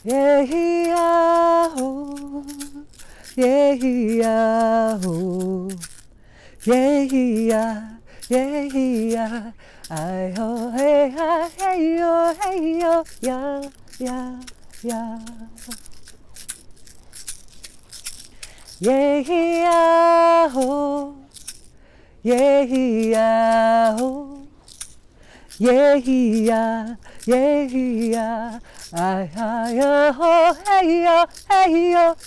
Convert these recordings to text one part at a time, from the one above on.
Yeah, oh, yeah, oh, yeah, yeah, I ho, hey, hi, hey, yo, yeah, yeah, yeah. Yeah, oh, yeah, oh, yeah, yeah, I, oh, hey, yo,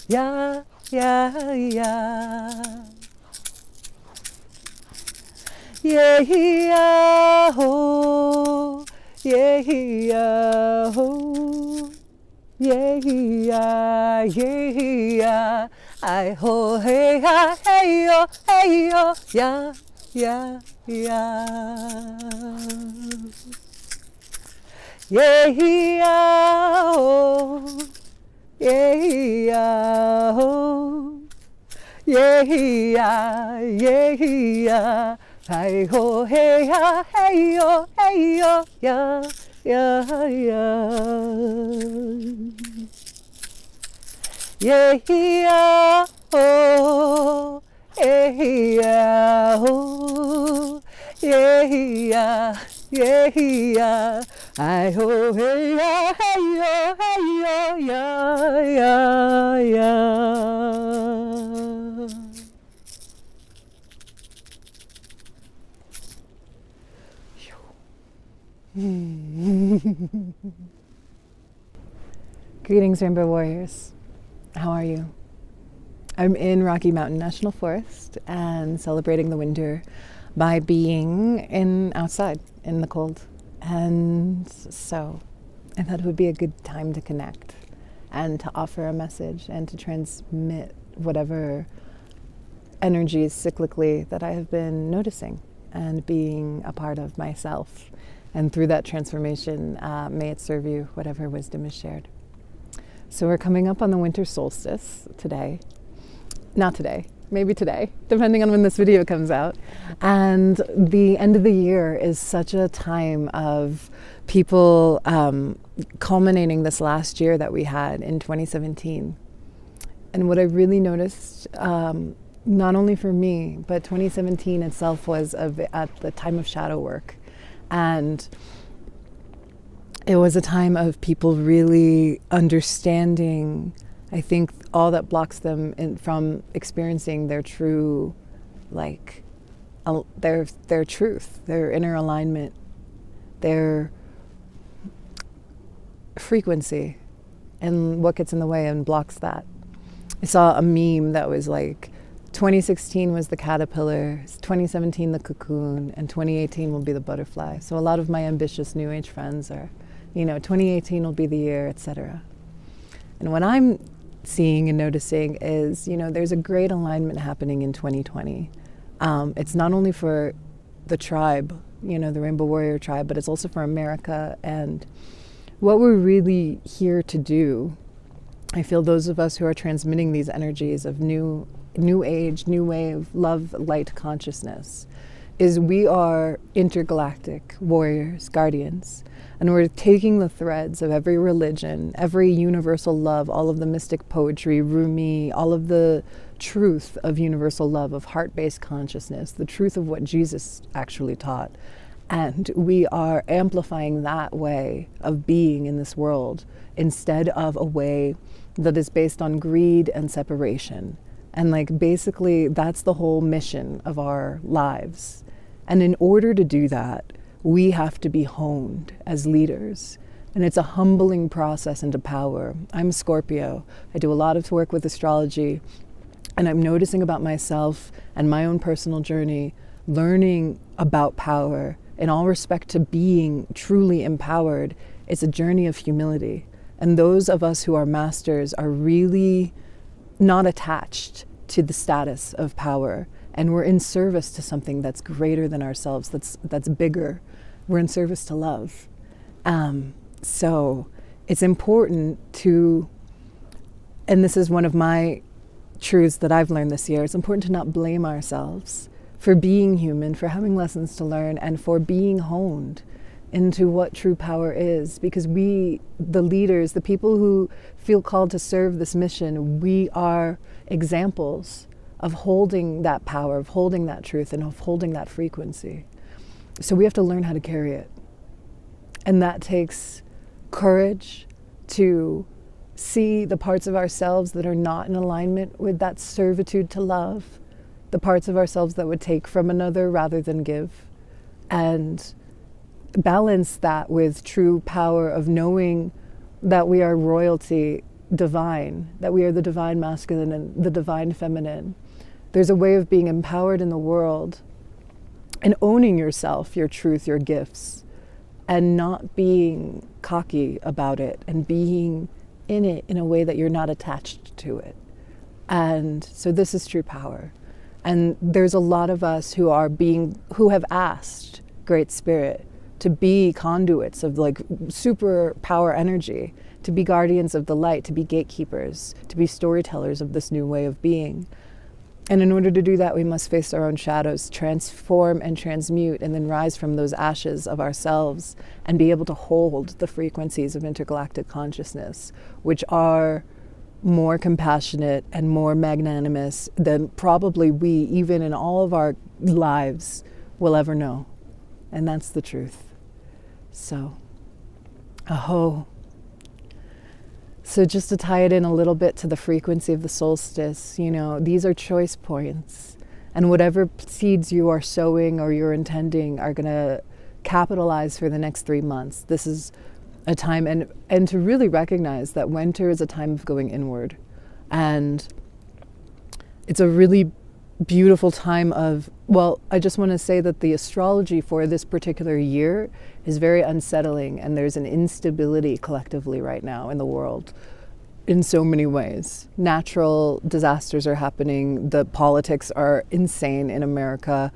yeah, yeah, yeah. Yeah, oh, yeah, oh, yeah, yeah, I ho, hey, hey, yo, yeah, yeah, yeah. Yeah, oh, yeah, oh, yeah, yeah, hi ho, hey, yo, yeah, yeah, yeah, yeah, oh, yeah, oh, yeah, yeah, I ho, hey, yo, yeah, yeah. Greetings, Rainbow Warriors. How are you? I'm in Rocky Mountain National Forest and celebrating the winter by being outside in the cold. And so I thought it would be a good time to connect and to offer a message and to transmit whatever energies cyclically that I have been noticing and being a part of myself. And through that transformation, may it serve you whatever wisdom is shared. So we're coming up on the winter solstice today. Not today, maybe today, depending on when this video comes out. And the end of the year is such a time of people culminating this last year that we had in 2017. And what I really noticed, not only for me, but 2017 itself was at the time of shadow work. And it was a time of people really understanding, I think, all that blocks them from experiencing their true, their truth, their inner alignment, their frequency, and what gets in the way and blocks that. I saw a meme that was like, 2016 was the caterpillar, 2017 the cocoon, and 2018 will be the butterfly. So a lot of my ambitious New Age friends are, 2018 will be the year, etc. And what I'm seeing and noticing is, there's a great alignment happening in 2020. It's not only for the tribe, the Rainbow Warrior tribe, but it's also for America. And what we're really here to do, I feel those of us who are transmitting these energies of new age, new wave, love, light consciousness, is we are intergalactic warriors, guardians. And we're taking the threads of every religion, every universal love, all of the mystic poetry, Rumi, all of the truth of universal love, of heart-based consciousness, the truth of what Jesus actually taught. And we are amplifying that way of being in this world instead of a way that is based on greed and separation. And basically, that's the whole mission of our lives. And in order to do that, we have to be honed as leaders. And it's a humbling process into power. I'm a Scorpio. I do a lot of work with astrology. And I'm noticing about myself and my own personal journey, learning about power in all respect to being truly empowered. It's a journey of humility. And those of us who are masters are really not attached to the status of power. And we're in service to something that's greater than ourselves, that's bigger. We're in service to love. So it's important to, and this is one of my truths that I've learned this year, it's important to not blame ourselves for being human, for having lessons to learn, and for being honed. into what true power is, because we, the leaders, the people who feel called to serve this mission, we are examples of holding that power, of holding that truth, and of holding that frequency. So we have to learn how to carry it. And that takes courage to see the parts of ourselves that are not in alignment with that servitude to love, the parts of ourselves that would take from another rather than give, and balance that with true power of knowing that we are royalty divine, that we are the divine masculine and the divine feminine. There's a way of being empowered in the world and owning yourself, your truth, your gifts, and not being cocky about it, and being in it in a way that you're not attached to it. And so this is true power. And there's a lot of us who have asked Great Spirit to be conduits of like super power energy, to be guardians of the light, to be gatekeepers, to be storytellers of this new way of being. And in order to do that, we must face our own shadows, transform and transmute, and then rise from those ashes of ourselves and be able to hold the frequencies of intergalactic consciousness, which are more compassionate and more magnanimous than probably we, even in all of our lives, will ever know. And that's the truth. So, aho. So just to tie it in a little bit to the frequency of the solstice, you know, these are choice points. And whatever seeds you are sowing or you're intending are going to capitalize for the next 3 months. This is a time, and to really recognize that winter is a time of going inward. And it's a really beautiful time of, well, I just want to say that the astrology for this particular year is very unsettling, and there's an instability collectively right now in the world in so many ways. Natural disasters are happening. The politics are insane in America.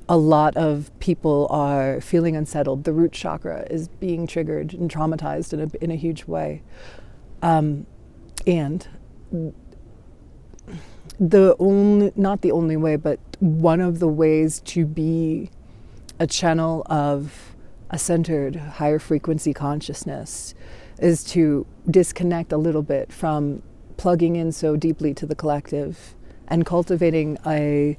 A lot of people are feeling unsettled. The root chakra is being triggered and traumatized in a huge way. And not the only way, but one of the ways to be a channel of a centered, higher frequency consciousness is to disconnect a little bit from plugging in so deeply to the collective and cultivating a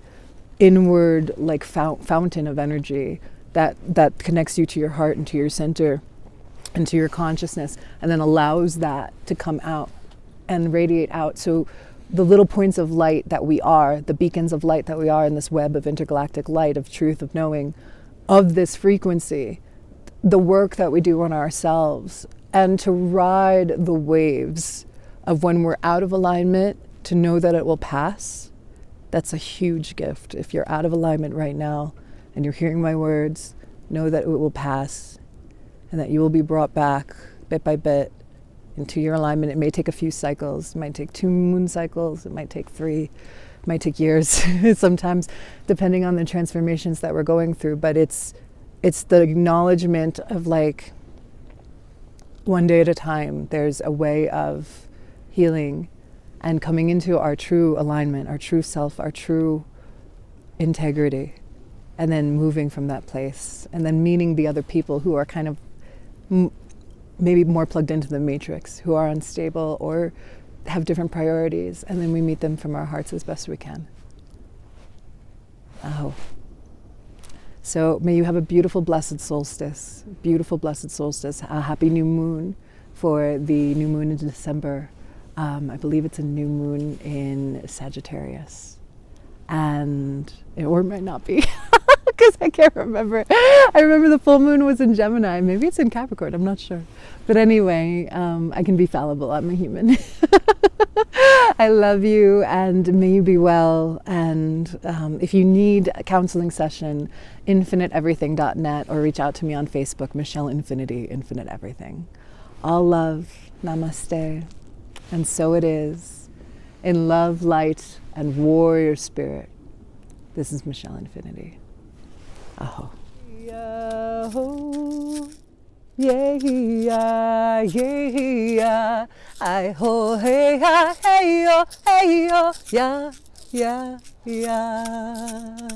inward like fountain of energy that connects you to your heart and to your center and to your consciousness, and then allows that to come out and radiate out. So the little points of light that we are, the beacons of light that we are in this web of intergalactic light, of truth, of knowing, of this frequency, the work that we do on ourselves, and to ride the waves of when we're out of alignment, to know that it will pass. That's a huge gift. If you're out of alignment right now and you're hearing my words, know that it will pass and that you will be brought back bit by bit into your alignment. It may take a few cycles. It might take 2 moon cycles. It might take 3. It might take years sometimes, depending on the transformations that we're going through. But it's the acknowledgement of like one day at a time. There's a way of healing and coming into our true alignment, our true self, our true integrity, and then moving from that place, and then meeting the other people who are kind of maybe more plugged into the matrix, who are unstable or have different priorities, and then we meet them from our hearts as best we can. Oh. So may you have a beautiful, blessed solstice, a happy new moon for the new moon in December. I believe it's a new moon in Sagittarius, or it might not be, because I can't remember. I remember the full moon was in Gemini. Maybe it's in Capricorn, I'm not sure. But anyway, I can be fallible, I'm a human. I love you, and may you be well. And if you need a counseling session, infiniteeverything.net, or reach out to me on Facebook, Michelle Infinity, Infinite Everything. All love, namaste. And so it is, in love, light, and warrior spirit. This is Michelle Infinity. Aho. Yo, yeah, yeah, yeah, I ho, hey, ha, hey, yo, yeah, yeah, yeah.